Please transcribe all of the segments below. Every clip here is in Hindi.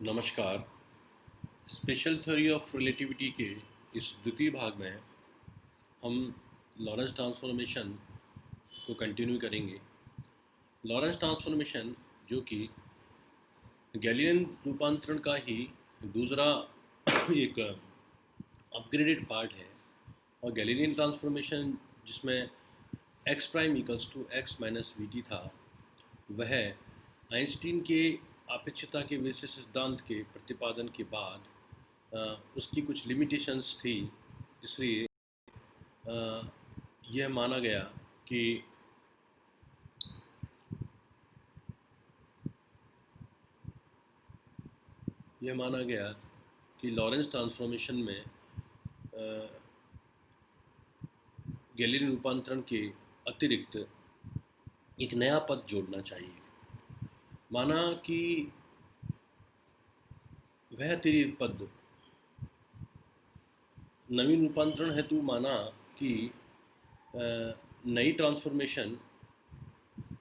नमस्कार। स्पेशल थ्योरी ऑफ रिलेटिविटी के इस द्वितीय भाग में हम लॉरेंस ट्रांसफॉर्मेशन को कंटिन्यू करेंगे। लॉरेंस ट्रांसफॉर्मेशन जो कि गैलीलियन रूपांतरण का ही दूसरा एक अपग्रेडेड पार्ट है। और गैलीलियन ट्रांसफॉर्मेशन जिसमें x prime equals to x minus we t था, वह आइंस्टीन के अपेक्षता के विशेष सिद्धांत के प्रतिपादन के बाद उसकी कुछ लिमिटेशंस थी। इसलिए यह माना गया कि लॉरेंस ट्रांसफॉर्मेशन में गैलीलियन रूपांतरण के अतिरिक्त एक नया पद जोड़ना चाहिए। माना कि वह अतिरिक्त पद नवीन रूपांतरण हेतु माना कि नई ट्रांसफॉर्मेशन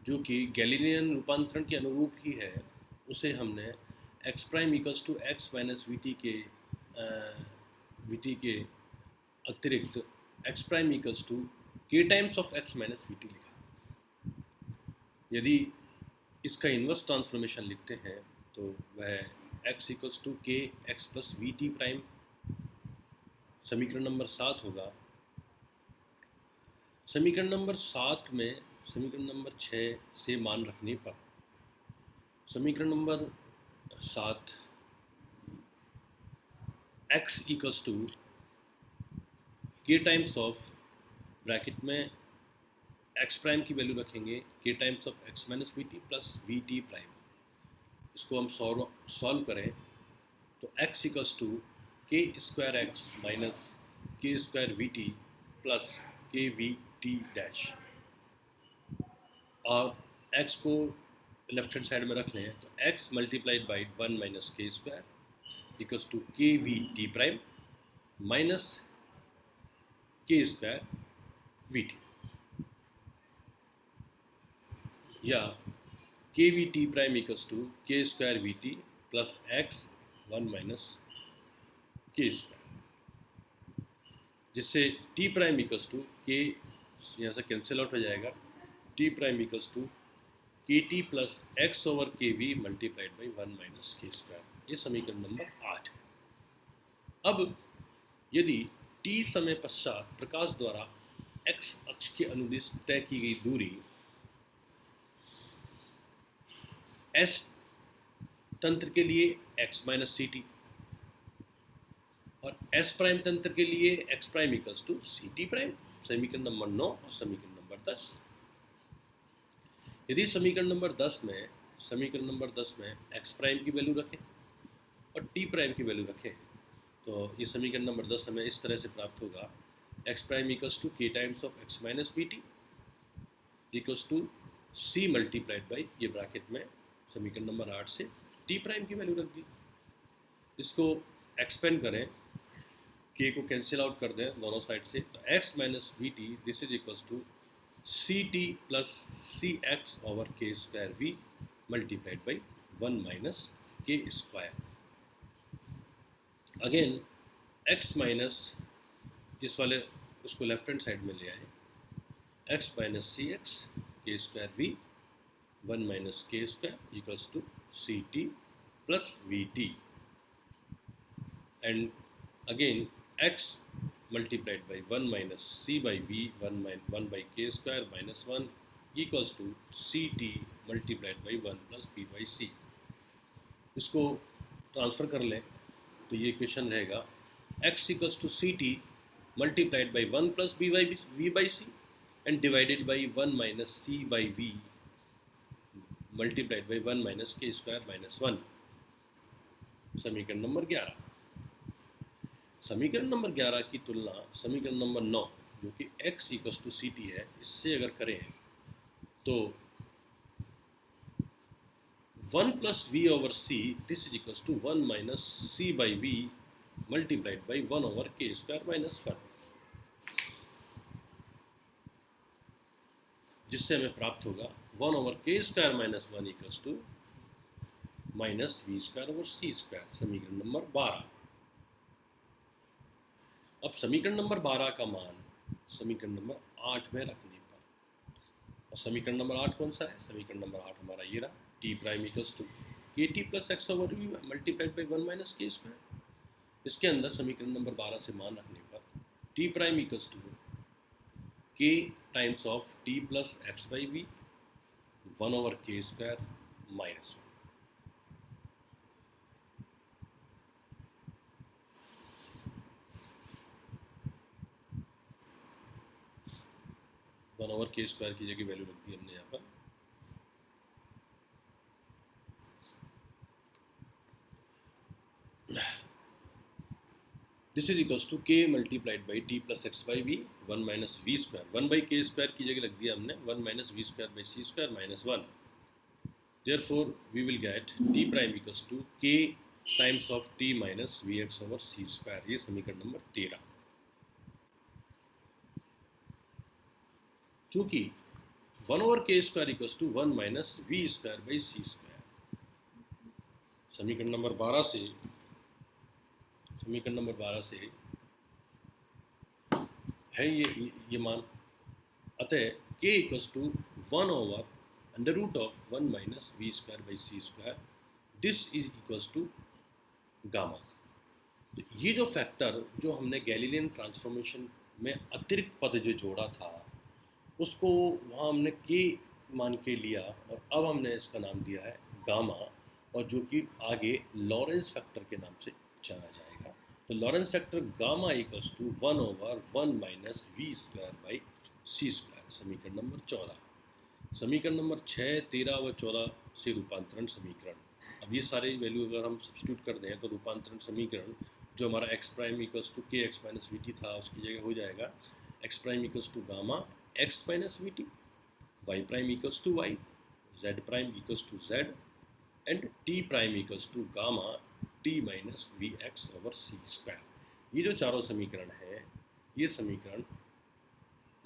जो कि गैलीलियन रूपांतरण के अनुरूप ही है, उसे हमने x prime equals to x minus we t के अतिरिक्त एक्स प्राइम इक्वल्स टू के times of x minus we t लिखा। यदि इसका इन्वर्स ट्रांसफॉर्मेशन लिखते हैं तो वह x equals to k x plus we T prime समीकरण नंबर 7 होगा। समीकरण नंबर 7 में समीकरण नंबर 6 से मान रखने पर समीकरण नंबर 7 x इक्वल्स टू के टाइम्स ऑफ ब्रैकेट में x प्राइम की वैल्यू रखेंगे के times of x minus we T plus we T prime. इसको हम सॉल्व करें तो x equals to K square x minus के स्क्वायर वी टी प्लस के वी टी डैश, और x को लेफ्ट हैंड साइड में रख लें तो x मल्टीप्लाइड बाई 1 माइनस के स्क्वायर इक्वल्स टू के वी टी प्राइम माइनस के स्क्वायर वी टी, या K V T prime equals to K square V T plus X 1 minus के स्क्वायर, जिससे T prime equals to K यहाँ से कैंसिल आउट हो जाएगा। टी प्राइम इक्वल्स टू के T plus x over K V multiplied by 1 minus के स्क्वायर। ये समीकरण नंबर 8 है। अब यदि टी समय पश्चात प्रकाश द्वारा एक्स अक्ष के अनुदिश तय की गई दूरी एस तंत्र के लिए एक्स माइनस सी टी और एस प्राइम तंत्र के लिए x prime equals to C t prime, समीकरण नंबर 9 और समीकरण नंबर 10। यदि समीकरण नंबर 10 में एक्स प्राइम की वैल्यू रखें और टी प्राइम की वैल्यू रखें तो ये समीकरण नंबर 10 हमें इस तरह से प्राप्त होगा। एक्स प्राइम इक्वल्स टू के times of x minus we t equals to c multiplied by, ये ब्रैकेट में समीकरण नंबर 8 से टी प्राइम की वैल्यू रख दी। इसको एक्सपेंड करें, के को कैंसिल आउट कर दें दोनों साइड से, तो X minus we T this is equals to C T plus C X over के square V multiplied by 1 minus के स्क्वायर। अगेन एक्स माइनस इस वाले उसको लेफ्ट हैंड साइड में ले आए, X minus C X K square V 1 minus के square equals to C T plus we T, and again x multiplied by 1 minus c by v 1 by k square minus 1 equals to ct multiplied by 1 plus b by c। इसको ट्रांसफ़र कर लें तो ये इक्वेशन रहेगा x equals to C t multiplied by 1 plus b by c and divided by 1 minus c by v multiplied by 1 minus के स्क्वायर माइनस 1, समीकरण नंबर 11। समीकरण नंबर 11 की तुलना समीकरण नंबर 9 जो कि x equals to C t है, इससे अगर करें तो 1 plus v over c this is equals to 1 minus c by v multiplied by 1 over के स्क्वायर माइनस 1, जिससे हमें प्राप्त होगा 1 ओवर के square minus 1 equals to minus we square over C square, समीकरण नंबर 12। अब समीकरण नंबर 12 का मान समीकरण नंबर 8 में रखने पर, और समीकरण नंबर 8 कौन सा है? समीकरण नंबर 8 हमारा ये रहा, टी प्राइम इक्वल्स टू के T plus x over v multiplied by 1 minus के स्क्वायर। इसके अंदर समीकरण नंबर 12 से मान रखने पर टी प्राइम इक्वल्स टू के times of t plus x by v 1 over के स्क्वायर माइनस 1 ओवर के स्क्वायर की जगह वैल्यू रख दी हमने यहाँ पर। This is equals to k multiplied by t plus x by v 1 minus we square, 1 by K square की जगह रख दिया हमने 1 minus we square by C square minus 1। Therefore we will get T prime equals to के times of T minus we x over C square. ये समीकरण नंबर 13। चूंकि 1 ओवर के square equals to 1 minus we square by C square, समीकरण नंबर 12 से है ये मान। अतः k equals to 1 over under root of 1 minus we square by C square, this is equals to gamma. तो ये जो फैक्टर जो हमने गैलीलियन ट्रांसफॉर्मेशन में अतिरिक्त पद जो जोड़ा था उसको वहाँ हमने के मान के लिया, और अब हमने इसका नाम दिया है गामा, और जो कि आगे लॉरेंस फैक्टर के नाम से जाना जाएगा। तो Lorentz factor gamma equals to 1 over 1 minus we square by C square, समीकरण नंबर 14। समीकरण नंबर 6, 13 व 14 से रूपांतरण समीकरण। अब ये सारे वैल्यू अगर हम सब्स्टिट्यूट कर दें तो रूपांतरण समीकरण जो हमारा x prime equals to k x minus we t था उसकी जगह हो जाएगा x prime equals to gamma x minus we t, y prime equals to y, z prime equals to z, and t prime equals to gamma t minus we x over C square. ये जो चारों समीकरण हैं ये समीकरण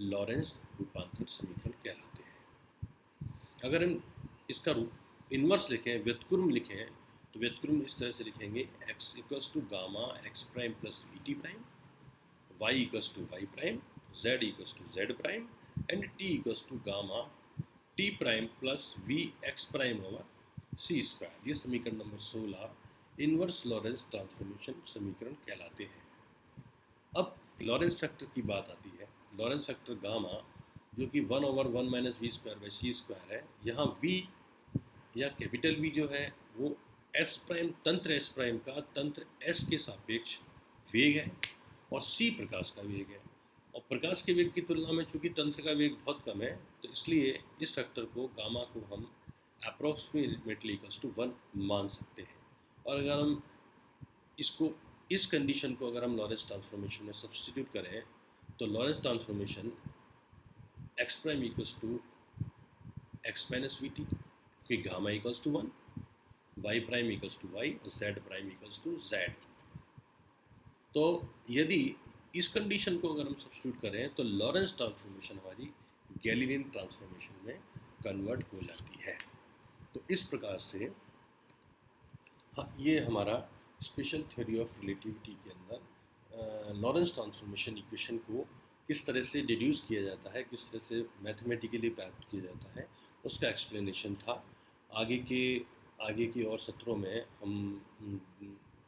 लॉरेंस रूपांतरण समीकरण कहलाते हैं। अगर हम इसका इन्वर्स लिखें, व्युत्क्रम लिखें, तो व्युत्क्रम इस तरह से लिखेंगे x equals to gamma x prime plus we T prime, y equals to y prime, z equals to z prime, and t equals to gamma t prime plus v x prime over C square. ये समीकरण नंबर 16 इन्वर्स लॉरेंस ट्रांसफॉर्मेशन समीकरण कहलाते हैं। अब लॉरेंस फैक्टर की बात आती है। लॉरेंस फैक्टर गामा जो कि 1 over 1 minus we square by C square है, यहाँ v या कैपिटल V जो है वो s प्राइम तंत्र s प्राइम का तंत्र s के सापेक्ष वेग है, और c प्रकाश का वेग है। और प्रकाश के वेग की तुलना में चूंकि तंत्र का वेग बहुत कम है, तो इसलिए इस फैक्टर को गामा को हम अप्रॉक्सीमेटली इक्वल्स टू 1 मान सकते हैं। और अगर हम इसको इस कंडीशन को अगर हम लॉरेंस ट्रांसफॉर्मेशन में सब्स्टिट्यूट करें तो Lorentz transformation X prime equals to x minus we T, कि gamma equals to 1, Y prime equals to Y, और Z prime equals to Z. तो यदि इस कंडीशन को अगर हम सब्स्टिट्यूट करें तो लॉरेंस ट्रांसफॉर्मेशन हमारी गैलीलियन ट्रांसफॉर्मेशन में कन्वर्ट हो जाती है। तो इस प्रकार से ये हमारा स्पेशल थ्योरी ऑफ रिलेटिविटी के अंदर लॉरेंस ट्रांसफॉर्मेशन इक्वेशन को किस तरह से डिड्यूस किया जाता है, किस तरह से मैथमेटिकली प्राप्त किया जाता है, उसका एक्सप्लेनेशन था। आगे की और सत्रों में हम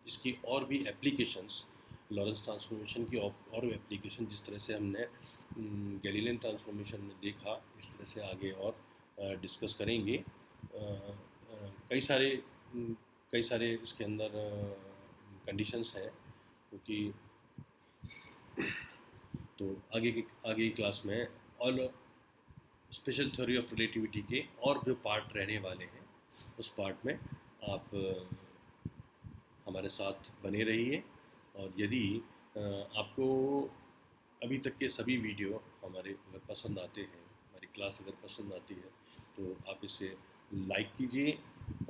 इसकी और भी एप्लीकेशंस, लॉरेंस ट्रांसफॉर्मेशन की और भी एप्लीकेशन जिस तरह से हमने गैलीलियन ट्रांसफॉर्मेशन में देखा, इस तरह से आगे और डिस्कस करेंगे। कई सारे इसके अंदर कंडीशंस हैं, क्योंकि तो आगे की क्लास में और स्पेशल थ्योरी ऑफ रिलेटिविटी के और जो पार्ट रहने वाले हैं उस पार्ट में आप हमारे साथ बने रहिए। और यदि आपको अभी तक के सभी वीडियो हमारे अगर पसंद आते हैं, हमारी क्लास अगर पसंद आती है, तो आप इसे लाइक कीजिए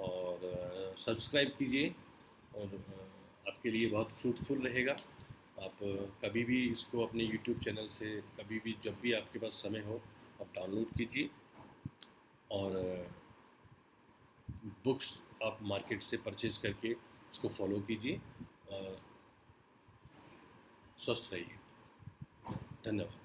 और सब्सक्राइब कीजिए, और आपके लिए बहुत फ्रूटफुल रहेगा। आप कभी भी इसको अपने YouTube चैनल से कभी भी जब भी आपके पास समय हो आप डाउनलोड कीजिए, और बुक्स आप मार्केट से परचेज करके इसको फॉलो कीजिए। स्वस्थ रहिए। धन्यवाद।